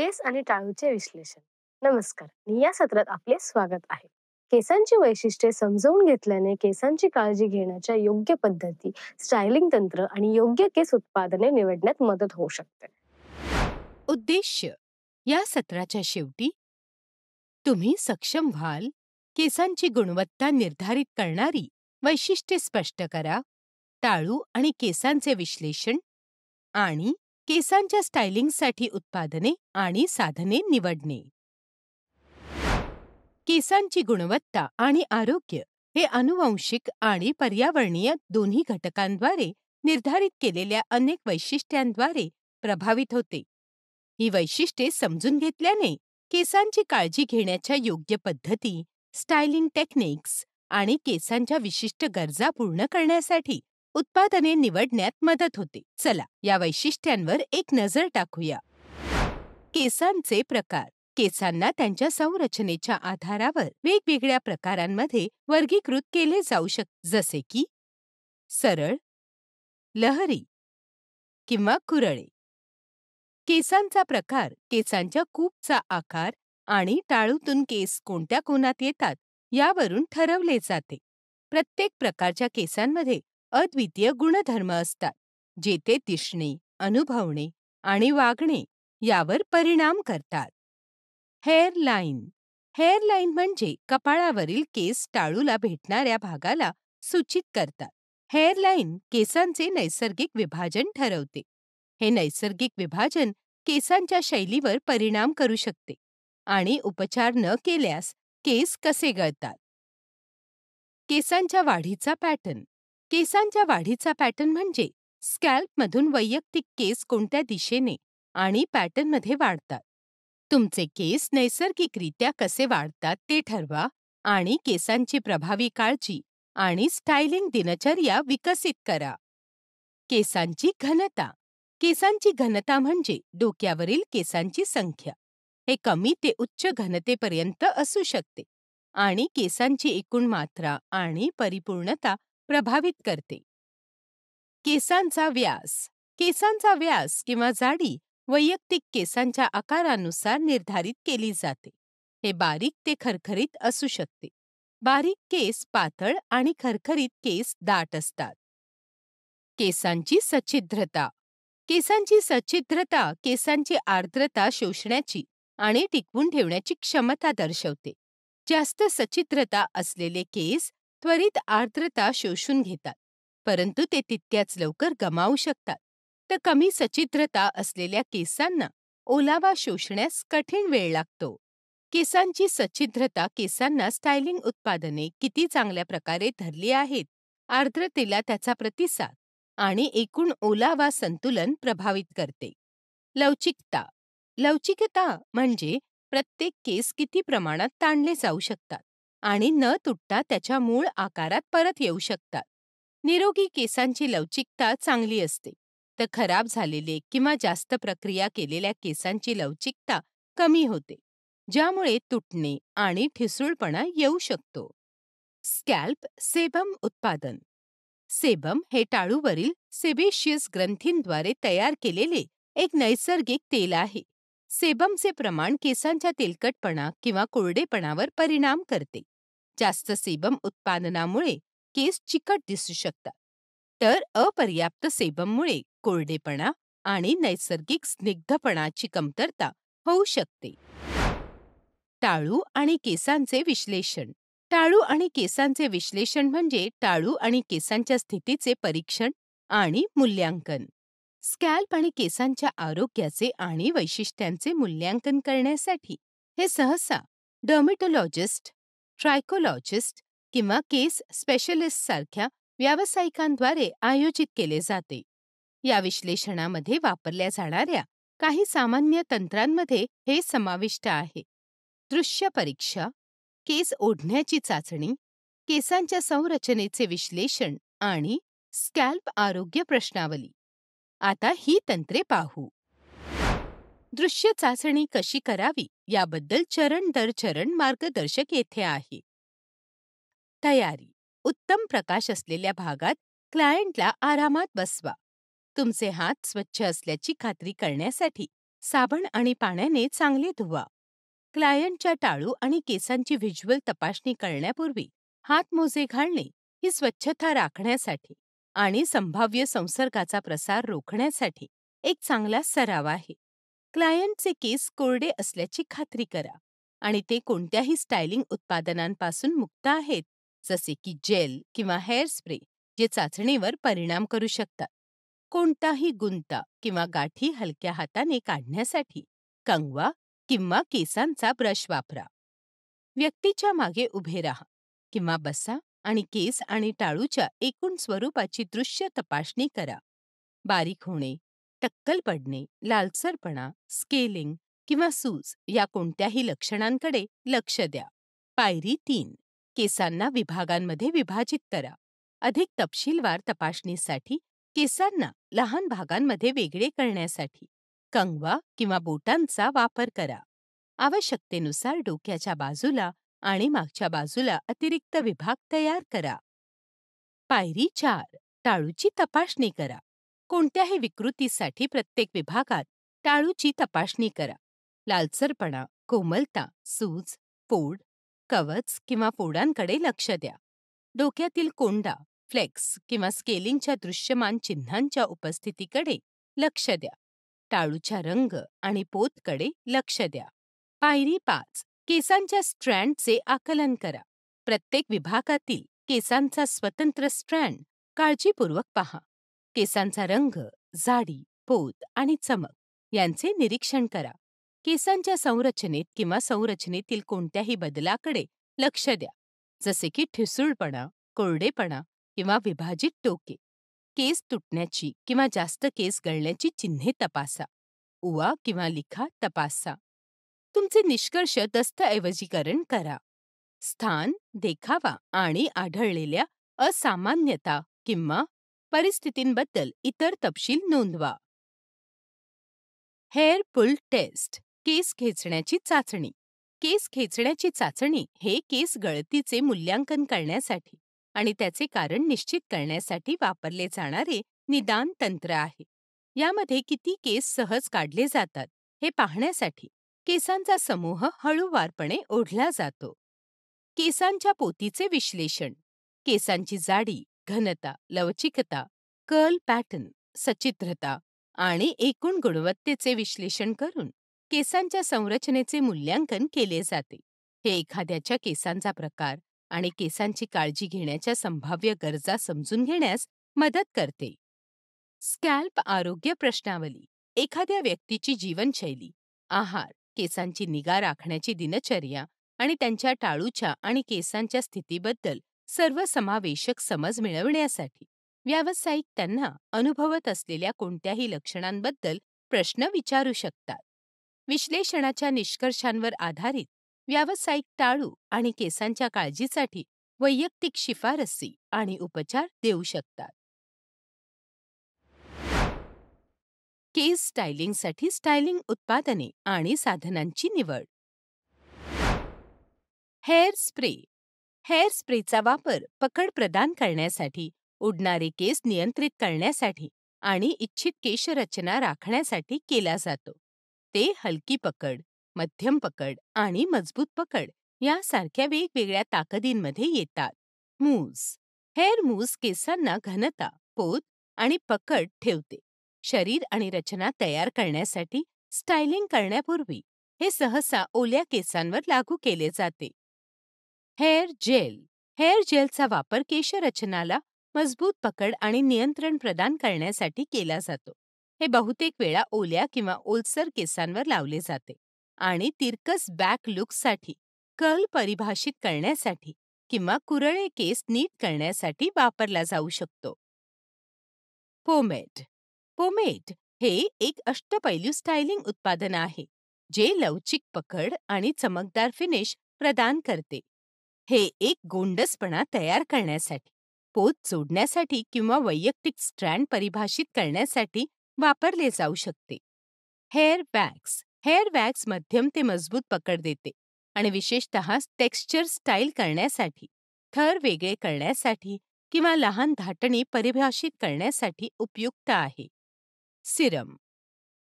केस आणि टाळूचे विश्लेषण. नमस्कार, मी या सत्रात आपले स्वागत आहे. केसांची वैशिष्ट्ये समजावून घेतल्याने केसांची काळजी घेण्याच्या योग्य पद्धती, स्टायलिंग तंत्र आणि योग्य केस उत्पादने निवडण्यात मदत होऊ शकते. उद्देश्य या सत्राच्या शेवटी तुम्ही सक्षम व्हाल. केसांची गुणवत्ता निर्धारित करणारी वैशिष्ट्ये स्पष्ट करा. टाळू आणि केसांचे विश्लेषण आणि केसांच्या स्टायलिंगसाठी उत्पादने आणि साधने निवडणे. केसांची गुणवत्ता आणि आरोग्य हे आनुवंशिक आणि पर्यावरणीय दोन्ही घटकांद्वारे निर्धारित केलेल्या अनेक वैशिष्ट्यांद्वारे प्रभावित होते. ही वैशिष्ट्ये समजून घेतल्याने केसांची काळजी घेण्याच्या योग्य पद्धती, स्टायलिंग टेक्निक्स आणि केसांच्या विशिष्ट गरजा पूर्ण करण्यासाठी उत्पादने निवडण्यात मदत होते. चला या वैशिष्ट्यांवर एक नजर टाकूया. केसांचे प्रकार. केसांना त्यांच्या संरचनेच्या आधारावर वेगवेगळ्या प्रकारांमध्ये वर्गीकृत केले जाऊ शकते, जसे की सरळ, लहरी किंवा कुरळे. केसांचा प्रकार केसांच्या कूपचा आकार आणि टाळूतून केस कोणत्या कोनात येतात यावरून ठरवले जाते. प्रत्येक प्रकारच्या केसांमध्ये अद्वितीय गुणधर्म असतात, जे ते दिसणे, अनुभवणे आणि वागणे यावर परिणाम करतात. हेअरलाईन. हेअरलाईन म्हणजे कपाळावरील केस टाळूला भेटणाऱ्या भागाला सूचित करतात. हेअरलाईन केसांचे नैसर्गिक विभाजन ठरवते. हे नैसर्गिक विभाजन केसांच्या शैलीवर परिणाम करू शकते आणि उपचार न केल्यास केस कसे गळतात. केसांच्या वाढीचा पॅटर्न. केसांच्या वाढीचा पॅटर्न म्हणजे स्कॅल्पमधून वैयक्तिक केस कोणत्या दिशेने आणि पॅटर्नमध्ये वाढतात. तुमचे केस नैसर्गिकरित्या कसे वाढतात ते ठरवा आणि केसांची प्रभावी काळजी आणि स्टायलिंग दिनचर्या विकसित करा. केसांची घनता. केसांची घनता म्हणजे डोक्यावरील केसांची संख्या. हे कमी ते उच्च घनतेपर्यंत असू शकते आणि केसांची एकूण मात्रा आणि परिपूर्णता प्रभावित करते. केसांचा व्यास. केसांचा व्यास किंवा जाडी वैयक्तिक केसांच्या आकारानुसार निर्धारित केली जाते. हे बारीक ते खरखरीत असू शकते. बारीक केस पातळ आणि खरखरीत केस दाट असतात. केसांची सच्छिद्रता. केसांची सच्छिद्रता केसांची आर्द्रता शोषण्याची आणि टिकवून ठेवण्याची क्षमता दर्शवते. जास्त सच्छिद्रता असलेले केस त्वरित आर्द्रता शोषून घेतात, परंतु ते तितक्याच लवकर गमावू शकतात. तर कमी सच्छिद्रता असलेल्या केसांना ओलावा शोषण्यास कठीण वेळ लागतो. केसांची सच्छिद्रता केसांना स्टायलिंग उत्पादने किती चांगल्या प्रकारे धरली आहेत, आर्द्रतेला त्याचा प्रतिसाद आणि एकूण ओलावा संतुलन प्रभावित करते. लवचिकता. लवचिकता म्हणजे प्रत्येक केस किती प्रमाणात ताणले जाऊ शकतात आणि न तुटता त्याच्या मूळ आकारात परत येऊ शकतात. निरोगी केसांची लवचिकता चांगली असते, तर खराब झालेले किंवा जास्त प्रक्रिया केलेल्या केसांची लवचिकता कमी होते, ज्यामुळे तुटणे आणि ठिसूळपणा येऊ शकतो. स्कॅल्प सेबम उत्पादन. सेबम हे टाळूवरील सेबेशियस ग्रंथींद्वारे तयार केलेले एक नैसर्गिक तेल आहे. सेबमचे प्रमाण केसांच्या तेलकटपणा किंवा कोरडेपणावर परिणाम करते. जास्त सेबम उत्पादनामुळे केस चिकट दिसू शकतात, तर अपर्याप्त सेबममुळे कोरडेपणा आणि नैसर्गिक स्निग्धपणाची कमतरता होऊ शकते. टाळू आणि केसांचे विश्लेषण. टाळू आणि केसांचे विश्लेषण म्हणजे टाळू आणि केसांच्या स्थितीचे परीक्षण आणि मूल्यांकन. स्कॅल्प आणि केसांच्या आरोग्याचे आणि वैशिष्ट्यांचे मूल्यांकन करण्यासाठी हे सहसा डर्मेटोलॉजिस्ट, ट्रायकोलॉजिस्ट किंवा केस स्पेशलिस्ट सारख्या व्यावसायिकांद्वारे आयोजित केले जाते. या विश्लेषणामध्ये वापरल्या जाणाऱ्या काही सामान्य तंत्रांमध्ये हे समाविष्ट आहे: दृश्य परीक्षा, केस ओढण्याची चाचणी, केसांच्या संरचनेचे विश्लेषण आणि स्कॅल्प आरोग्य प्रश्नावली. आता ही तंत्रे पाहू. दृश्य चाचणी कशी करावी याबद्दल चरण दर चरण मार्गदर्शक येथे आहे. तयारी. उत्तम प्रकाश असलेल्या भागात क्लायंटला आरामात बसवा. तुमचे हात स्वच्छ असल्याची खात्री करण्यासाठी साबण आणि पाण्याने चांगले धुवा. क्लायंटच्या टाळू आणि केसांची व्हिज्युअल तपासणी करण्यापूर्वी हातमोजे घालणे ही स्वच्छता राखण्यासाठी आणि संभाव्य संसर्गाचा प्रसार रोखण्यासाठी एक चांगला सराव आहे. क्लायंटचे केस कोरडे असल्याची खात्री करा आणि ते कोणत्याही स्टायलिंग उत्पादनांपासून मुक्त आहेत, जसे की जेल किंवा हेअर स्प्रे, जे चाचणीवर परिणाम करू शकतात. कोणताही गुंता किंवा गाठी हलक्या हाताने काढण्यासाठी कंगवा किंवा केसांचा ब्रश वापरा. व्यक्तीच्या मागे उभे राहा किंवा बसा आणि केस आणि टाळूच्या एकूण स्वरूपाची दृश्य तपासणी करा. बारीक होणे, टक्कल पडणे, लालसरपणा, स्केलिंग किंवा सूज या कोणत्याही लक्षणांकडे लक्ष द्या. पायरी 3. केसांना विभागांमध्ये विभाजित करा. अधिक तपशीलवार तपासणीसाठी केसांना लहान भागांमध्ये वेगळे करण्यासाठी कंगवा किंवा बोटांचा वापर करा. आवश्यकतेनुसार डोक्याच्या बाजूला आणि मागच्या बाजूला अतिरिक्त विभाग तयार करा. पायरी 4. टाळूची तपासणी करा. कोणत्याही विकृतीसाठी प्रत्येक विभागात टाळूची तपासणी करा. लालसरपणा, कोमलता, सूज, फोड, कवच किंवा फोडांकडे लक्ष द्या. डोक्यातील कोंडा, फ्लेक्स किंवा स्केलिंगच्या दृश्यमान चिन्हांच्या उपस्थितीकडे लक्ष द्या. टाळूच्या रंग आणि पोतकडे लक्ष द्या. पायरी 5. केसांच्या स्ट्रँडचे आकलन करा. प्रत्येक विभागातील केसांचा स्वतंत्र स्ट्रँड काळजीपूर्वक पहा. केसांचा रंग, जाडी, पोत आणि चमक यांचे निरीक्षण करा. केसांच्या संरचनेत किंवा संरचनेतील कोणत्याही बदलाकडे लक्ष द्या, जसे की ठिसूळपणा, कोरडेपणा किंवा विभाजित टोके. केस तुटण्याची किंवा जास्त केस गळण्याची चिन्हे तपासा. उवा किंवा लिखा तपासा. तुमचे निष्कर्ष दस्तऐवजीकरण करा. स्थान, देखावा आणि आढळलेल्या असामान्यता किंवा परिस्थितींबद्दल इतर तपशील नोंदवा. हेअर पुल टेस्ट, केस खेचण्याची चाचणी. केस खेचण्याची चाचणी हे केस गळतीचे मूल्यांकन करण्यासाठी आणि त्याचे कारण निश्चित करण्यासाठी वापरले जाणारे निदान तंत्र आहे. यामध्ये किती केस सहज काढले जातात हे पाहण्यासाठी केसांचा समूह हळूवारपणे ओढला जातो. केसांच्या पोतीचे विश्लेषण. केसांची जाडी, घनता, लवचिकता, कर्ल पॅटर्न, सचित्रता आणि एकूण गुणवत्तेचे विश्लेषण करून केसांच्या संरचनेचे मूल्यांकन केले जाते. हे एखाद्याच्या केसांचा प्रकार आणि केसांची काळजी घेण्याच्या संभाव्य गरजा समजून घेण्यास मदत करते. स्कॅल्प आरोग्य प्रश्नावली. एखाद्या व्यक्तीची जीवनशैली, आहार, केसांची निगा राखण्याची दिनचर्या आणि त्यांच्या टाळूच्या आणि केसांच्या स्थितीबद्दल सर्वसमावेशक समज मिळवण्यासाठी व्यावसायिक त्यांना अनुभवत असलेल्या कोणत्याही लक्षणांबद्दल प्रश्न विचारू शकतात. विश्लेषणाच्या निष्कर्षांवर आधारित व्यावसायिक टाळू आणि केसांच्या काळजीसाठी वैयक्तिक शिफारसी आणि उपचार देऊ शकतात. केस स्टायलिंगसाठी स्टायलिंग उत्पादने आणि साधनांची निवड. Hair spray. हेअर स्प्रेचा वापर पकड प्रदान करण्यासाठी, उडणारे केस नियंत्रित करण्यासाठी आणि इच्छित केशरचना राखण्यासाठी केला जातो. ते हलकी पकड, मध्यम पकड आणि मजबूत पकड यासारख्या वेगवेगळ्या ताकदींमध्ये येतात. मूस. हेअर मूस केसांना घनता, पोत आणि पकड ठेवते. शरीर आणि रचना तयार करण्यासाठी स्टायलिंग करण्यापूर्वी हे सहसा ओल्या केसांवर लागू केले जाते. Hair gel. हेअर जेलचा वापर केशरचनाला मजबूत पकड आणि नियंत्रण प्रदान करण्यासाठी केला जातो. हे बहुतेक वेळा ओल्या किंवा ओलसर केसांवर लावले जाते आणि तिरकस बॅक लुकसाठी, कर्ल परिभाषित करण्यासाठी किंवा कुरळे केस नीट करण्यासाठी वापरला जाऊ शकतो. पोमेड. पोमेड हे एक अष्टपैलू स्टायलिंग उत्पादन आहे जे लवचिक पकड आणि चमकदार फिनिश प्रदान करते. हे एक गोंडसपणा तयार करण्यासाठी, पोत जोडण्यासाठी किंवा वैयक्तिक स्ट्रँड परिभाषित करण्यासाठी वापरले जाऊ शकते. Hair wax. हेअर वॅक्स मध्यम ते मजबूत पकड देते आणि विशेषतः टेक्स्चर स्टाईल करण्यासाठी, थर वेगळे करण्यासाठी किंवा लहान धाटणी परिभाषित करण्यासाठी उपयुक्त आहे. सिरम.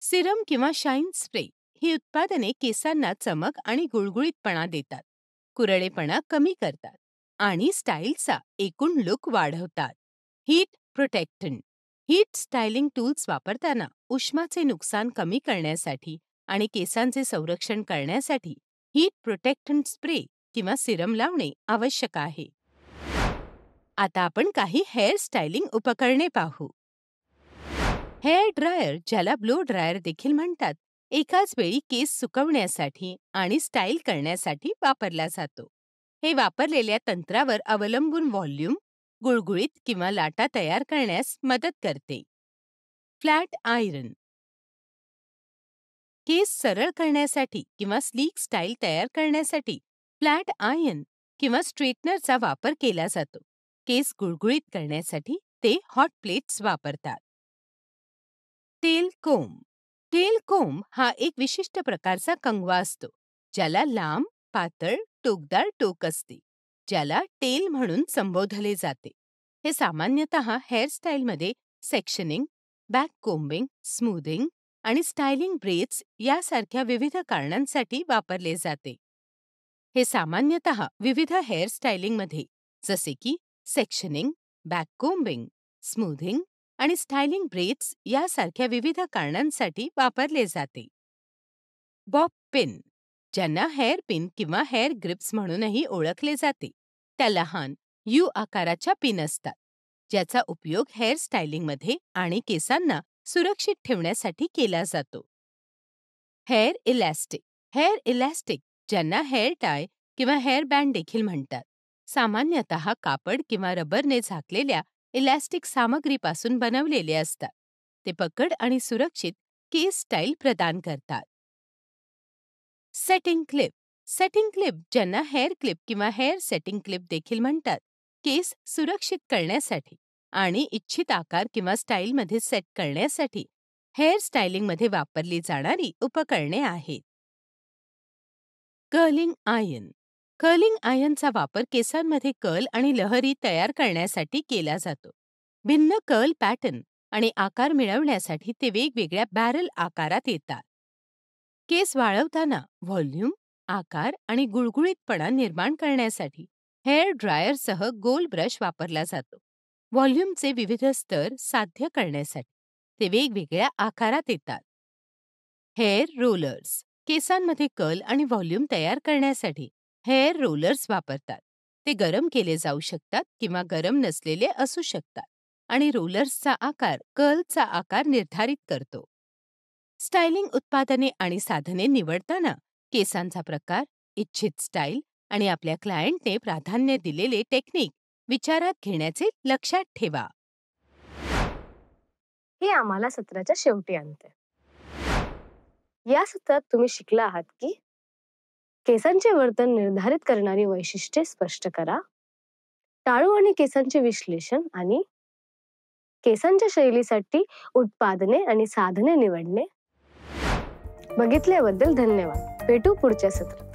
सिरम किंवा शाईन स्प्रे ही उत्पादने केसांना चमक आणि गुळगुळीतपणा देतात, कुरळेपणा कमी करतात आणि स्टाईलचा एकूण लुक वाढवतात. हीट प्रोटेक्टंट हीट स्टायलिंग टूल्स वापरताना उष्माचे नुकसान कमी करण्यासाठी आणि केसांचे संरक्षण करण्यासाठी हीट प्रोटेक्टंट स्प्रे किंवा सिरम लावणे आवश्यक आहे. आता आपण काही हेअर स्टायलिंग उपकरणे पाहू. हेअर ड्रायर, ज्याला ब्लो ड्रायर देखील म्हणतात, एकाच वेळी केस सुकवण्यासाठी आणि स्टाईल करण्यासाठी वापरला जातो. हे वापरलेल्या तंत्रावर अवलंबून व्हॉल्यूम, गुळगुळीत किंवा लाटा तयार करण्यास मदत करते. फ्लॅट आयरन केस सरळ करण्यासाठी किंवा स्लीक स्टाईल तयार करण्यासाठी फ्लॅट आयर्न किंवा स्ट्रेटनरचा वापर केला जातो. केस गुळगुळीत करण्यासाठी ते हॉट प्लेट्स वापरतात. टेल कोंब टेल कोंब हा एक विशिष्ट प्रकारचा कंगवा असतो, ज्याला लांब, पातळ, टोकदार टोक असते, ज्याला टेल म्हणून संबोधले जाते. हे सामान्यतः हेअरस्टाईलमध्ये सेक्शनिंग, बॅक कोम्बिंग, स्मूथिंग आणि स्टायलिंग ब्रेड्स यासारख्या विविध कारणांसाठी वापरले जाते. हे सामान्यतः विविध हेअरस्टायलिंगमध्ये जसे की सेक्शनिंग, बॅक कोम्बिंग, स्मूथिंग आणि स्टायलिंग ब्रेड्स यासारख्या विविध कारणांसाठी वापरले जाते. बॉब पिन, ज्यांना हेअर पिन किंवा हेअर ग्रिप्स म्हणूनही ओळखले जाते, त्या लहान यू आकाराच्या पिन असतात, ज्याचा उपयोग हेअर स्टायलिंगमध्ये आणि केसांना सुरक्षित ठेवण्यासाठी केला जातो. हेअर इलॅस्टिक, ज्यांना हेअर टाय किंवा हेअर बँड देखील म्हणतात, सामान्यतः कापड किंवा रबरने झाकलेल्या इलॅस्टिक सामग्रीपासून बनवलेले असतात. ते पकड आणि सुरक्षित केस स्टाईल प्रदान करतात. सेटिंग क्लिप, ज्यांना हेअर क्लिप किंवा हेअर सेटिंग क्लिप देखील म्हणतात, केस सुरक्षित करण्यासाठी आणि इच्छित आकार किंवा स्टाईलमध्ये सेट करण्यासाठी हेअर स्टायलिंगमध्ये वापरली जाणारी उपकरणे आहेत. कर्लिंग आयर्नचा वापर केसांमध्ये कर्ल आणि लहरी तयार करण्यासाठी केला जातो. भिन्न कर्ल पॅटर्न आणि आकार मिळवण्यासाठी ते वेगवेगळ्या बॅरल आकारात येतात. केस वाळवताना व्हॉल्यूम, आकार आणि गुळगुळीतपणा निर्माण करण्यासाठी हेअर ड्रायरसह गोल ब्रश वापरला जातो. व्हॉल्यूमचे विविध स्तर साध्य करण्यासाठी ते वेगवेगळ्या आकारात येतात. हेअर रोलर्स केसांमध्ये कर्ल आणि व्हॉल्यूम तयार करण्यासाठी हेअर रोलर्स वापरतात. ते गरम केले जाऊ शकतात किंवा गरम नसलेले असू शकतात आणि रोलर्सचा आकार कर्लचा आकार निर्धारित करतो. स्टायलिंग उत्पादने आणि साधने निवडताना केसांचा प्रकार, इच्छित स्टाईल आणि आपल्या क्लायंटने प्राधान्य दिलेले टेक्निक विचारात घेण्याचे लक्षात ठेवा. हे आम्हाला सत्राच्या शेवटी आणते. या सत्रात तुम्ही शिकला आहात की केसांचे वर्तन निर्धारित करणारी वैशिष्ट्ये स्पष्ट करा, टाळू आणि केसांचे विश्लेषण आणि केसांच्या शैलीसाठी उत्पादने आणि साधने निवडणे. बघितल्याबद्दल धन्यवाद. भेटू पुढच्या सत्रात.